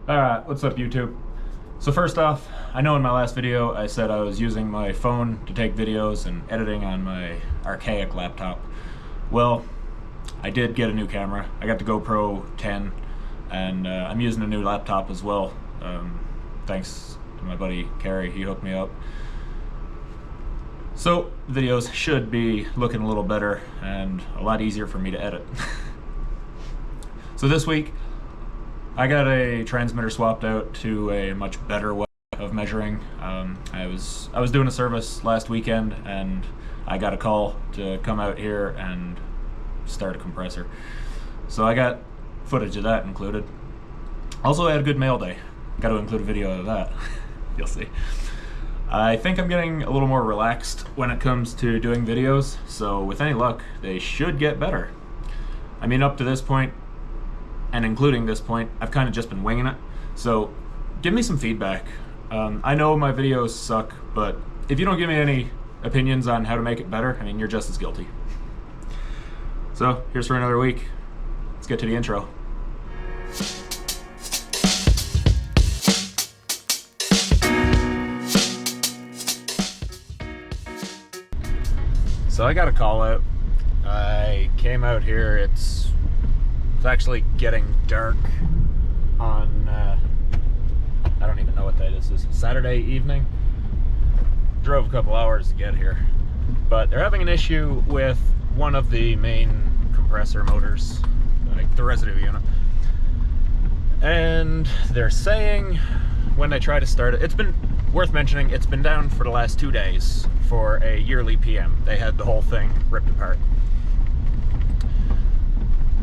Alright, what's up YouTube? So first off, I know in my last video I said I was using my phone to take videos and editing on my archaic laptop. Well, I did get a new camera. I got the GoPro 10 and I'm using a new laptop as well. Thanks to my buddy Carrie, he hooked me up. So videos should be looking a little better and a lot easier for me to edit. So this week I got a transmitter swapped out to a much better way of measuring. I was doing a service last weekend and I got a call to come out here and start a compressor. So I got footage of that included. Also, I had a good mail day. Got to include a video of that. You'll see. I think I'm getting a little more relaxed when it comes to doing videos, so with any luck, they should get better. I mean, up to this point, and including this point, I've kind of just been winging it. So give me some feedback. I know my videos suck, but if you don't give me any opinions on how to make it better, I mean, you're just as guilty. So here's for another week. Let's get to the intro. So I got a call out. I came out here. It's actually getting dark on, I don't even know what day this is, Saturday evening. Drove a couple hours to get here. But they're having an issue with one of the main compressor motors, like the residue unit. And they're saying when they try to start it, it's been worth mentioning, it's been down for the last 2 days for a yearly PM. They had the whole thing ripped apart.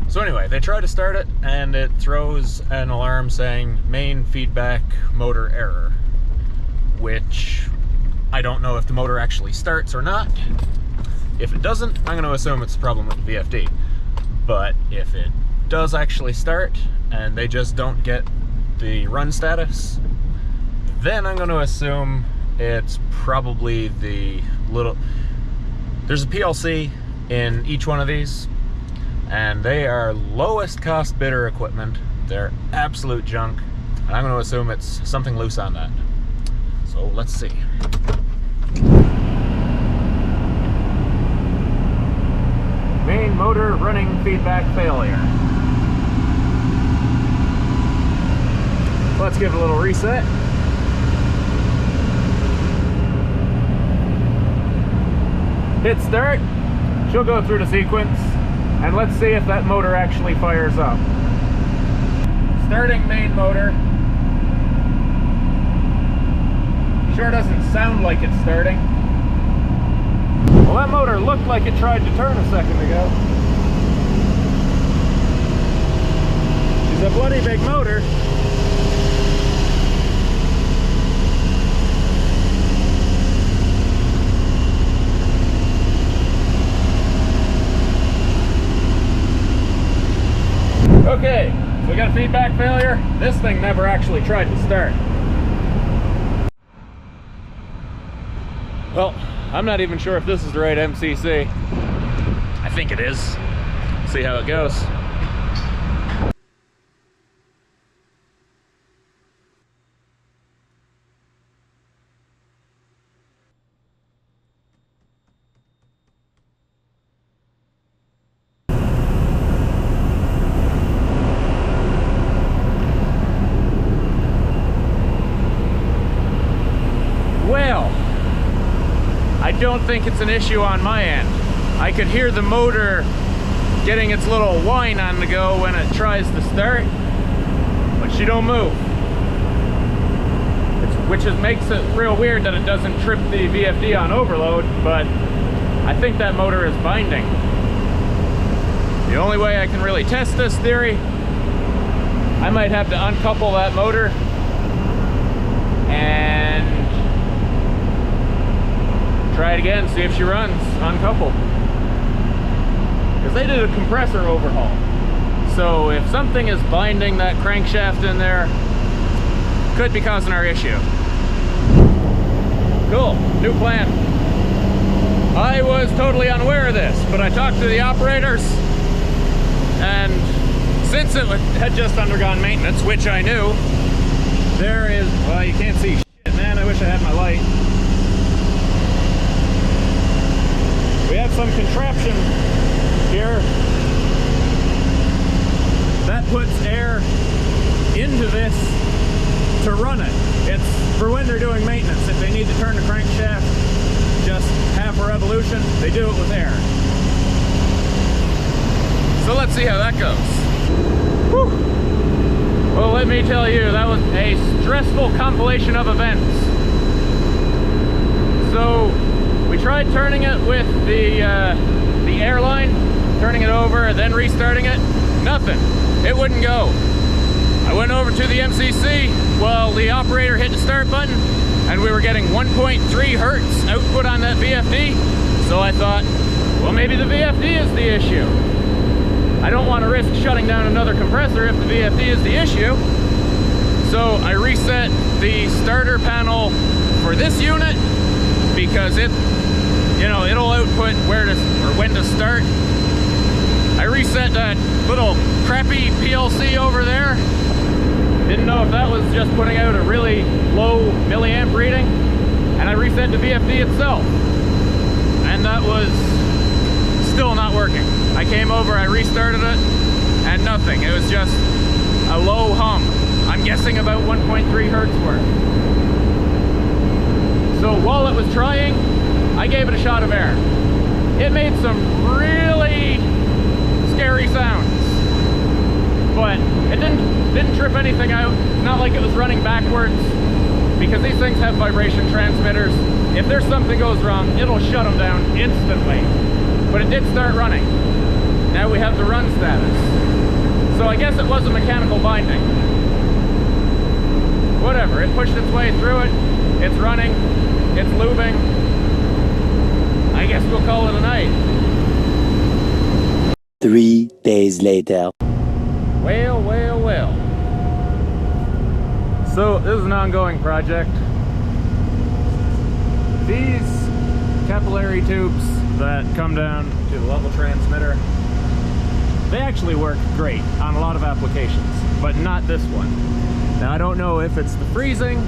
So anyway, they try to start it and it throws an alarm saying main feedback motor error, which I don't know if the motor actually starts or not. If it doesn't, I'm going to assume it's a problem with the VFD. But if it does actually start and they just don't get the run status, then I'm going to assume it's probably the little... There's a PLC in each one of these, and they are lowest cost bidder equipment. They're absolute junk, and I'm going to assume it's something loose on that. So let's see. Main motor running feedback failure. Let's give it a little reset. Hit start. She'll go through the sequence, and let's see if that motor actually fires up. Starting main motor. Sure doesn't sound like it's starting. Well, that motor looked like it tried to turn a second ago. She's a bloody big motor. Okay, so we got a feedback failure. This thing never actually tried to start. Well, I'm not even sure if this is the right MCC. I think it is. See how it goes. Well, I don't think it's an issue on my end. I could hear the motor getting its little whine on the go when it tries to start, but she don't move. Which makes it real weird that it doesn't trip the VFD on overload, but I think that motor is binding. The only way I can really test this theory, I might have to uncouple that motor and try it again, see if she runs uncoupled. Because they did a compressor overhaul. So if something is binding that crankshaft in there, could be causing our issue. Cool, new plan. I was totally unaware of this, but I talked to the operators and since it had just undergone maintenance, which I knew, there is, well, you can't see shit, man, I wish I had my light. We have some contraption here that puts air into this to run it. It's for when they're doing maintenance. If they need to turn the crankshaft just half a revolution, they do it with air. So let's see how that goes. Whew. Well, let me tell you, that was a stressful compilation of events. So we tried turning it with the airline, turning it over, then restarting it. Nothing. It wouldn't go. I went over to the MCC while the operator hit the start button, and we were getting 1.3 hertz output on that VFD. So I thought, well, maybe the VFD is the issue. I don't want to risk shutting down another compressor if the VFD is the issue. So I reset the starter panel for this unit because it, you know, it'll output where to, or when to start. I reset that little crappy PLC over there. Didn't know if that was just putting out a really low milliamp reading. And I reset the VFD itself. And that was still not working. I came over, I restarted it, and nothing. It was just a low hum. I'm guessing about 1.3 hertz worth. So while it was trying, I gave it a shot of air. It made some really scary sounds, but it didn't trip anything out. It's not like it was running backwards, because these things have vibration transmitters. If there's something goes wrong, it'll shut them down instantly. But it did start running. Now we have the run status. So I guess it was a mechanical binding. Whatever, it pushed its way through it. It's running, it's lubing. I guess we'll call it a night. 3 days later. Well, well, well. So this is an ongoing project. These capillary tubes that come down to the level transmitter, they actually work great on a lot of applications, but not this one. Now I don't know if it's the freezing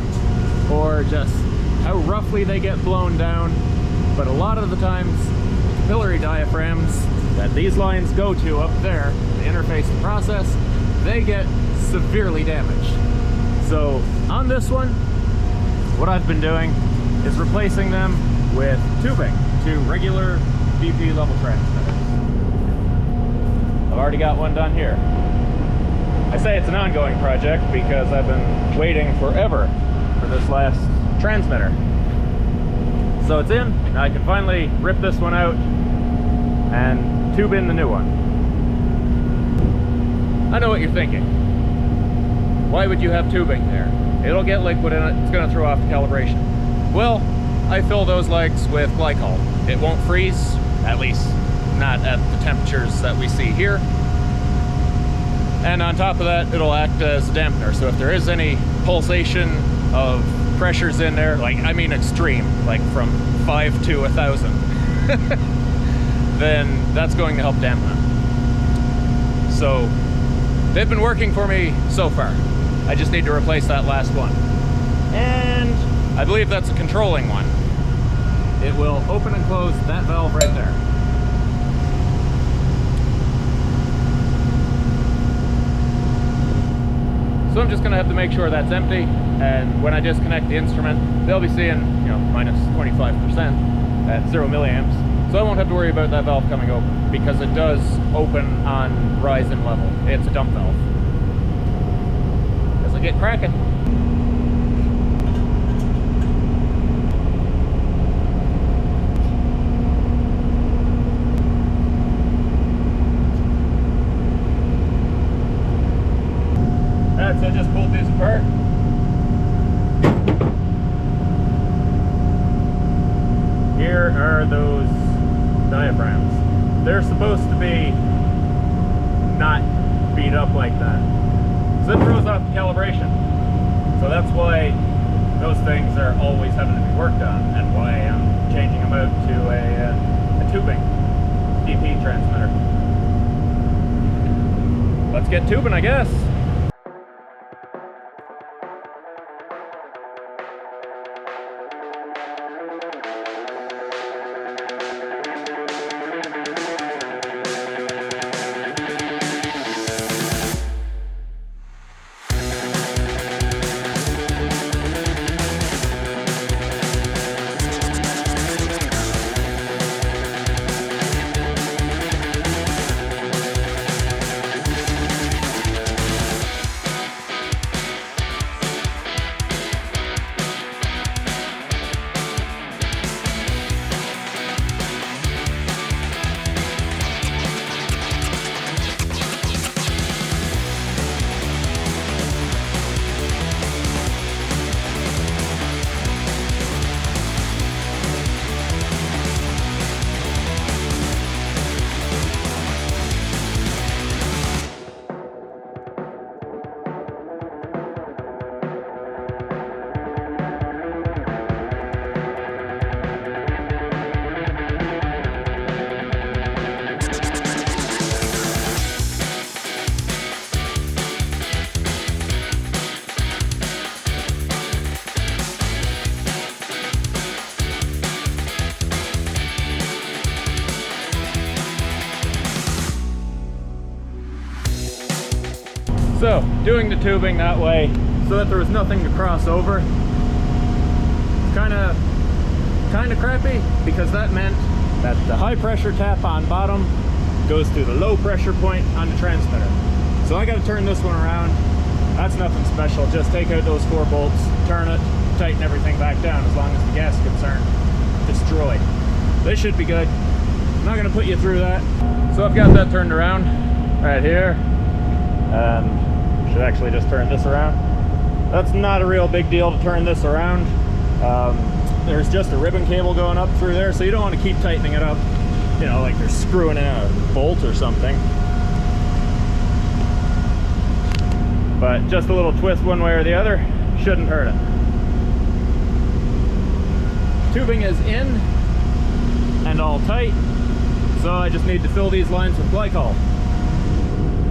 or just how roughly they get blown down, but a lot of the times the capillary diaphragms that these lines go to up there, the interface and process, they get severely damaged. So on this one, what I've been doing is replacing them with tubing to regular DP level transmitters. I've already got one done here. I say it's an ongoing project because I've been waiting forever for this last transmitter. So it's in, and I can finally rip this one out and tube in the new one. I know what you're thinking. Why would you have tubing there? It'll get liquid in it, it's gonna throw off the calibration. Well, I fill those legs with glycol. It won't freeze, at least not at the temperatures that we see here. And on top of that, it'll act as a dampener. So if there is any pulsation of pressures in there, like, I mean extreme, like from 5 to 1,000, then that's going to help dampen it. So they've been working for me so far. I just need to replace that last one. And I believe that's a controlling one. It will open and close that valve right there. So I'm just gonna have to make sure that's empty, and when I disconnect the instrument, they'll be seeing, you know, minus 25% at 0 milliamps. So I won't have to worry about that valve coming open, because it does open on rise in level. It's a dump valve. Guess I'll get cracking. So I just pulled these apart. Here are those diaphragms. They're supposed to be not beat up like that. So it throws off the calibration. So that's why those things are always having to be worked on, and why I'm changing them out to a tubing DP transmitter. let's get tubing, I guess. So, doing the tubing that way so that there was nothing to cross over. Kind of crappy, because that meant that the high pressure tap on bottom goes through the low pressure point on the transmitter. So I got to turn this one around. That's nothing special. Just take out those 4 bolts, turn it, tighten everything back down as long as the gaskets aren't destroyed. They should be good. I'm not going to put you through that. So I've got that turned around right here. Should actually just turn this around. That's not a real big deal to turn this around. There's just a ribbon cable going up through there, so you don't want to keep tightening it up, you know, like you're screwing in a bolt or something. But just a little twist one way or the other shouldn't hurt it. Tubing is in and all tight, so I just need to fill these lines with glycol.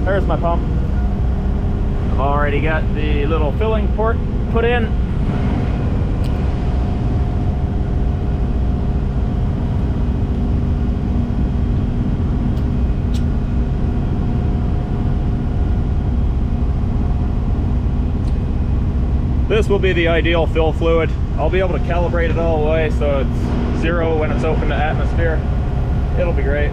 There's my pump. I've already got the little filling port put in. This will be the ideal fill fluid. I'll be able to calibrate it all the way so it's 0 when it's open to atmosphere. It'll be great.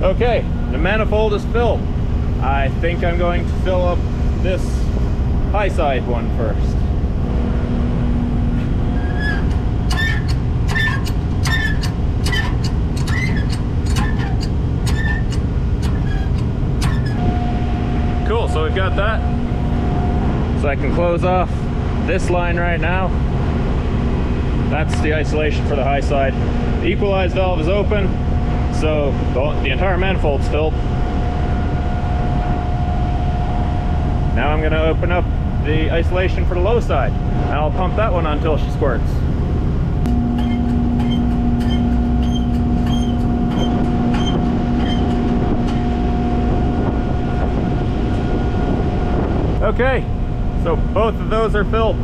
Okay, the manifold is filled. I think I'm going to fill up this high side one first. Cool, so we've got that. So I can close off this line right now. That's the isolation for the high side. The equalized valve is open, so the entire manifold's filled. Now I'm going to open up the isolation for the low side, and I'll pump that one until she squirts. Okay, so both of those are filled.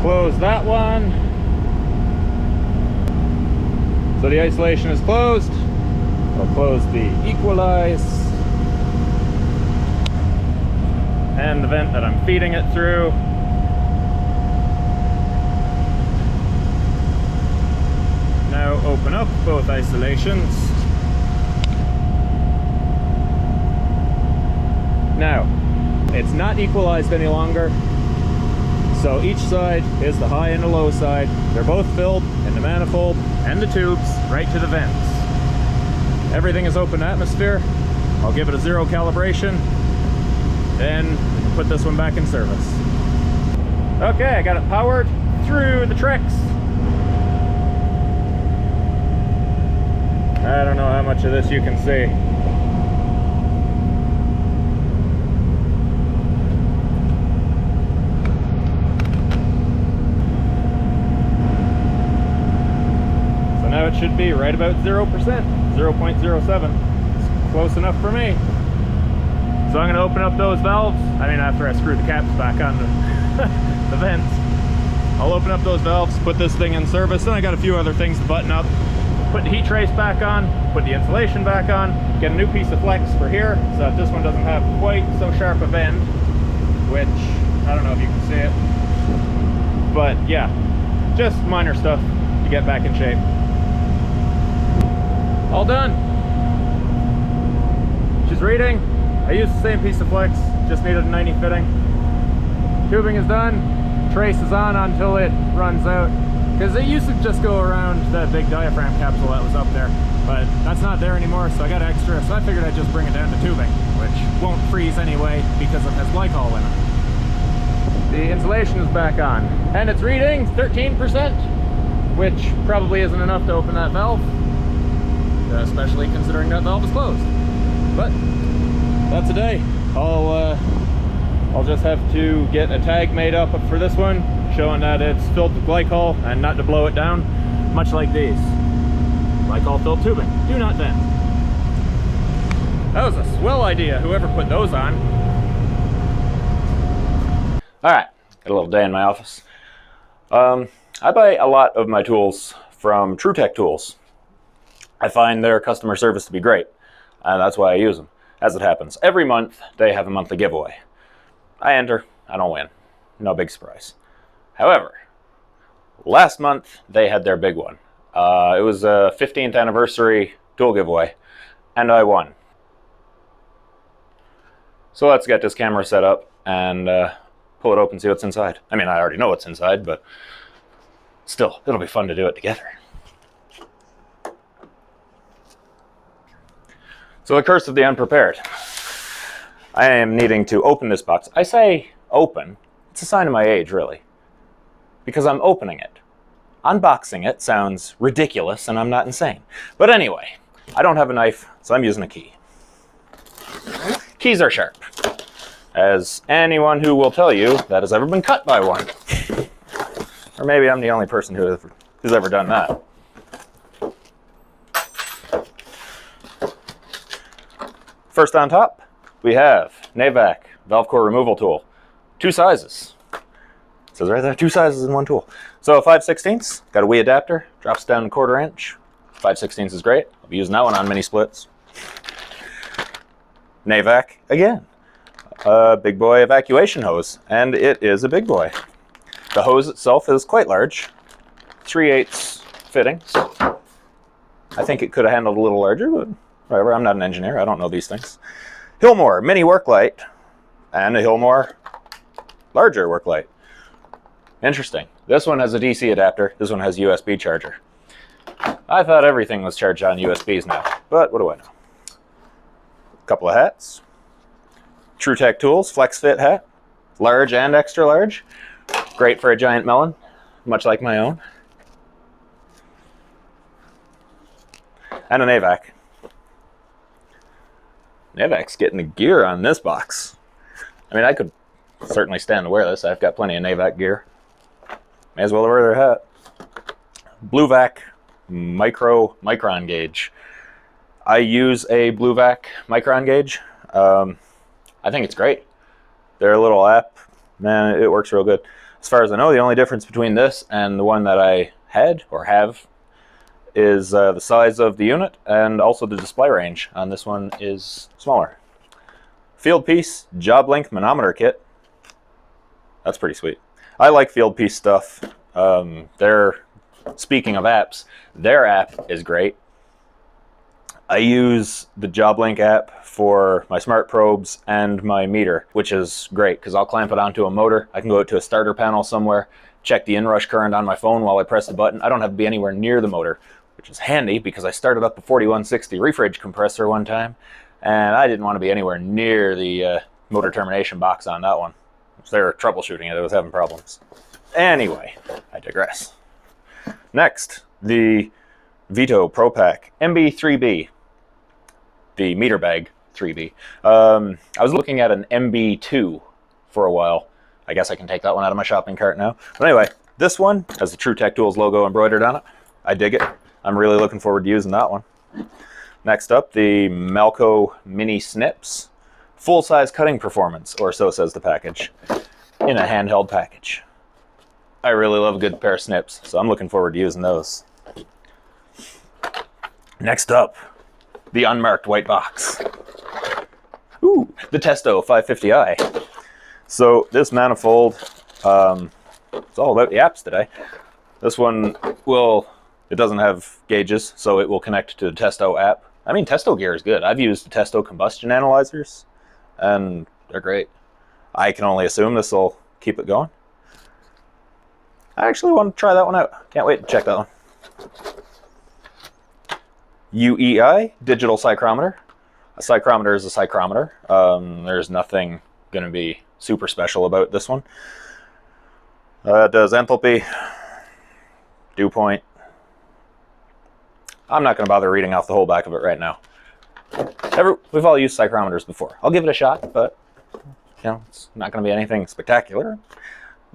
Close that one. So the isolation is closed. I'll close the equalize and the vent that I'm feeding it through. Now open up both isolations. Now, it's not equalized any longer. So each side is the high and the low side. They're both filled in the manifold and the tubes right to the vents. Everything is open atmosphere. I'll give it a 0 calibration. Then put this one back in service. Okay, I got it powered through the Trex. I don't know how much of this you can see. it should be right about 0%, 0.07. It's close enough for me. So I'm going to open up those valves. I mean, after I screw the caps back on the vents. I'll open up those valves, put this thing in service, and I got a few other things to button up. Put the heat trace back on, put the insulation back on, get a new piece of flex for here so that this one doesn't have quite so sharp a bend, which I don't know if you can see it. But yeah, just minor stuff to get back in shape. All done. She's reading. I used the same piece of flex, just needed a 90 fitting. Tubing is done. Trace is on until it runs out, because it used to just go around that big diaphragm capsule that was up there, but that's not there anymore, so I got extra, so I figured I'd just bring it down to tubing, which won't freeze anyway because it has glycol in it. The insulation is back on, and it's reading 13%, which probably isn't enough to open that valve, especially considering that valve is closed. But that's a day. I'll just have to get a tag made up for this one, showing that it's filled with glycol and not to blow it down, much like these. Glycol filled tubing, do not vent. That was a swell idea, whoever put those on. Alright, got a little day in my office. I buy a lot of my tools from TruTech Tools. I find their customer service to be great, and that's why I use them. As it happens, every month they have a monthly giveaway. I enter, I don't win. No big surprise. However, last month they had their big one. It was a 15th anniversary tool giveaway, and I won. So let's get this camera set up and pull it open and see what's inside. I mean, I already know what's inside, but still, it'll be fun to do it together. So the curse of the unprepared. I am needing to open this box. I say open. It's a sign of my age, really. Because I'm opening it. Unboxing it sounds ridiculous, and I'm not insane. But anyway, I don't have a knife, so I'm using a key. Keys are sharp, as anyone who will tell you that has ever been cut by one. Or maybe I'm the only person who's ever done that. First on top, we have Navac valve core removal tool. 2 sizes. It says right there, 2 sizes in one tool. So 5/16, got a Wii adapter, drops down 1/4 inch. 5/16 is great. I'll be using that one on mini splits. Navac again. A big boy evacuation hose, and it is a big boy. The hose itself is quite large, 3/8 fittings. I think it could have handled a little larger, but whatever, I'm not an engineer, I don't know these things. Hillmore mini work light, and a Hillmore larger work light. Interesting. This one has a DC adapter, this one has a USB charger. I thought everything was charged on USBs now, but what do I know? A couple of hats. TruTech Tools Flex Fit hat, large and extra large. Great for a giant melon, much like my own. And a Navac. Navac's getting the gear on this box. I mean, I could certainly stand to wear this. I've got plenty of Navac gear. May as well wear their hat. BlueVac micron gauge. I use a BlueVac micron gauge. I think it's great. Their little app, man, it works real good. As far as I know, the only difference between this and the one that I had or have is the size of the unit, and also the display range on this one is smaller. Field piece job length manometer kit. That's pretty sweet. I like field piece stuff. Speaking of apps, their app is great. I use the JobLink app for my smart probes and my meter, which is great because I'll clamp it onto a motor. I can go to a starter panel somewhere, check the inrush current on my phone while I press the button. I don't have to be anywhere near the motor, which is handy because I started up a 4160 refridge compressor one time, and I didn't want to be anywhere near the motor termination box on that one. So they were troubleshooting it, it was having problems. Anyway, I digress. Next, the Vito Pro Pack MB3B, the meter bag 3B. I was looking at an MB2 for a while. I guess I can take that one out of my shopping cart now. But anyway, this one has the TruTech Tools logo embroidered on it. I dig it. I'm really looking forward to using that one. Next up, the Melco Mini Snips. Full-size cutting performance, or so says the package, in a handheld package. I really love a good pair of snips, so I'm looking forward to using those. Next up, the unmarked white box. Ooh, the Testo 550i. So this manifold, it's all about the apps today. This one it doesn't have gauges, so it will connect to the Testo app. I mean, Testo gear is good. I've used the Testo combustion analyzers, and they're great. I can only assume this will keep it going. I actually want to try that one out. Can't wait to check that one. UEI, digital psychrometer. A psychrometer is a psychrometer. There's nothing going to be super special about this one. It does enthalpy, dew point. I'm not going to bother reading off the whole back of it right now. We've all used psychrometers before. I'll give it a shot, but it's not going to be anything spectacular.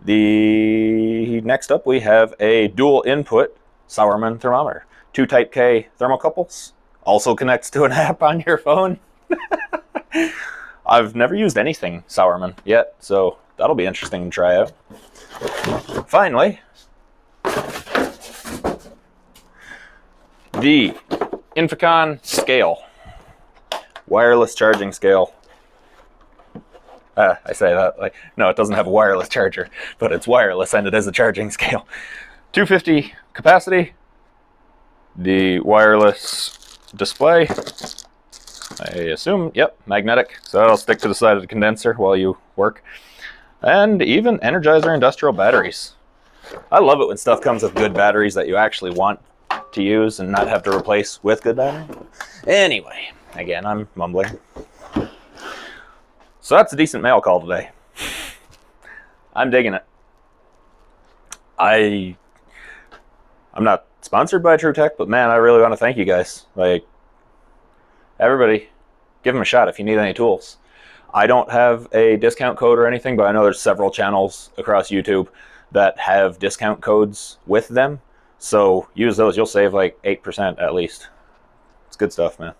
Next up, we have a dual input Sauermann thermometer. 2 Type K thermocouples. Also connects to an app on your phone. I've never used anything Sauermann yet, so that'll be interesting to try out. Finally, the Inficon scale. Wireless charging scale. I say that like, no, it doesn't have a wireless charger, but it's wireless and it is a charging scale. 250 capacity. The wireless display, I assume, yep, magnetic, so it'll stick to the side of the condenser while you work. And even Energizer industrial batteries. I love it when stuff comes with good batteries that you actually want to use and not have to replace with good battery. Anyway, again, I'm mumbling. So that's a decent mail call today. I'm digging it. I'm not sponsored by TrueTech, but man, I really want to thank you guys. Like, everybody, give them a shot if you need any tools. I don't have a discount code or anything, but I know there's several channels across YouTube that have discount codes with them. So use those. You'll save like 8% at least. It's good stuff, man.